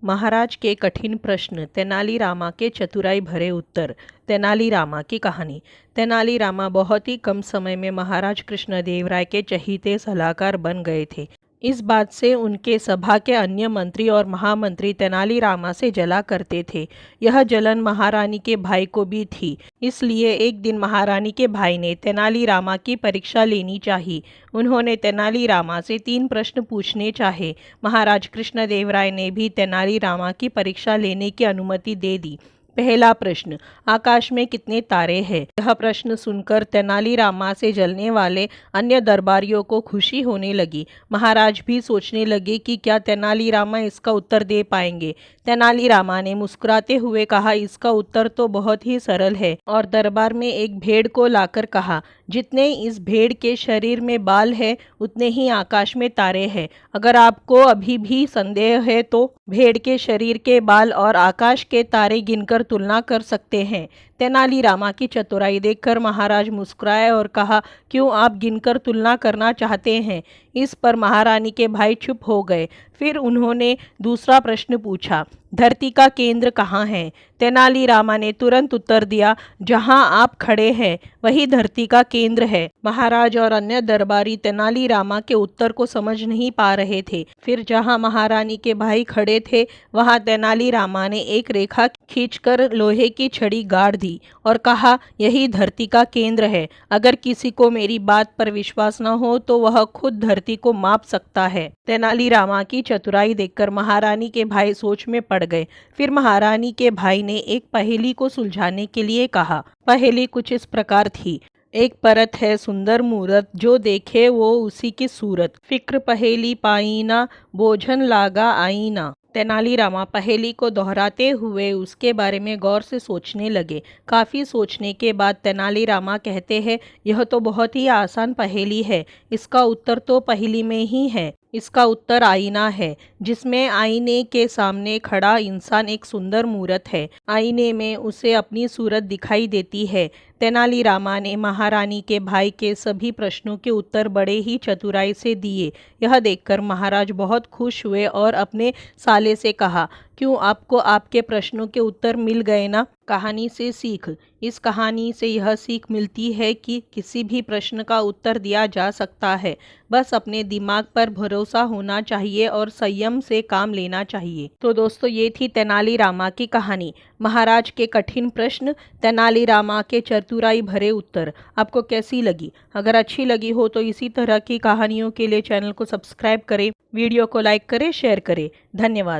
महाराज के कठिन प्रश्न, तेनालीरामा के चतुराई भरे उत्तर। तेनालीरामा की कहानी। तेनालीरामा बहुत ही कम समय में महाराज कृष्णदेवराय के चहीते सलाहकार बन गए थे। इस बात से उनके सभा के अन्य मंत्री और महामंत्री तेनालीरामा से जला करते थे। यह जलन महारानी के भाई को भी थी। इसलिए एक दिन महारानी के भाई ने तेनालीरामा की परीक्षा लेनी चाहिए। उन्होंने तेनालीरामा से 3 प्रश्न पूछने चाहे। महाराज कृष्णदेवराय ने भी तेनालीरामा की परीक्षा लेने की अनुमति दे दी। पहला प्रश्न, आकाश में कितने तारे हैं? यह प्रश्न सुनकर तेनालीरामा से जलने वाले अन्य दरबारियों को खुशी होने लगी। महाराज भी सोचने लगे कि क्या तेनालीरामा इसका उत्तर दे पाएंगे। तेनालीरामा ने मुस्कुराते हुए कहा, इसका उत्तर तो बहुत ही सरल है, और दरबार में एक भेड़ को लाकर कहा, जितने इस भेड़ के शरीर में बाल है उतने ही आकाश में तारे हैं। अगर आपको अभी भी संदेह है तो भेड़ के शरीर के बाल और आकाश के तारे गिनकर तुलना कर सकते हैं। तेनालीरामा की चतुराई देखकर महाराज मुस्कुराए और कहा, क्यों आप गिनकर तुलना करना चाहते हैं? इस पर महारानी के भाई चुप हो गए। फिर उन्होंने दूसरा प्रश्न पूछा, धरती का केंद्र कहाँ है? तेनालीरामा ने तुरंत उत्तर दिया, जहाँ आप खड़े हैं वही धरती का केंद्र है। महाराज और अन्य दरबारी तेनालीरामा के उत्तर को समझ नहीं पा रहे थे। फिर जहाँ महारानी के भाई खड़े थे वहाँ तेनालीरामा ने एक रेखा खींचकर लोहे की छड़ी गाड़ दी और कहा, यही धरती का केंद्र है। अगर किसी को मेरी बात पर विश्वास न हो तो वह खुद धरती को माप सकता है। तेनालीरामा की चतुराई देखकर महारानी के भाई सोच में पड़ गए। फिर महारानी के भाई ने एक पहेली को सुलझाने के लिए कहा। पहेली कुछ इस प्रकार थी, एक परत है सुंदर मूरत, जो देखे वो उसी की सूरत। फिक्र पहेली पाईना, बोझन लागा आईना। तेनालीरामा पहेली को दोहराते हुए उसके बारे में गौर से सोचने लगे। काफ़ी सोचने के बाद तेनालीरामा कहते हैं, यह तो बहुत ही आसान पहेली है। इसका उत्तर तो पहेली में ही है। इसका उत्तर आईना है, जिसमें आईने के सामने खड़ा इंसान एक सुंदर मूरत है। आईने में उसे अपनी सूरत दिखाई देती है। तेनालीरामा ने महारानी के भाई के सभी प्रश्नों के उत्तर बड़े ही चतुराई से दिए। यह देखकर महाराज बहुत खुश हुए और अपने साले से कहा, क्यों आपको आपके प्रश्नों के उत्तर मिल गए ना? कहानी से सीख। इस कहानी से यह सीख मिलती है कि किसी भी प्रश्न का उत्तर दिया जा सकता है। बस अपने दिमाग पर भरोसा होना चाहिए और संयम से काम लेना चाहिए। तो दोस्तों, ये थी तेनालीरामा की कहानी। महाराज के कठिन प्रश्न, तेनालीरामा के चतुराई भरे उत्तर। आपको कैसी लगी? अगर अच्छी लगी हो तो इसी तरह की कहानियों के लिए चैनल को सब्सक्राइब करें, वीडियो को लाइक करें, शेयर करें। धन्यवाद।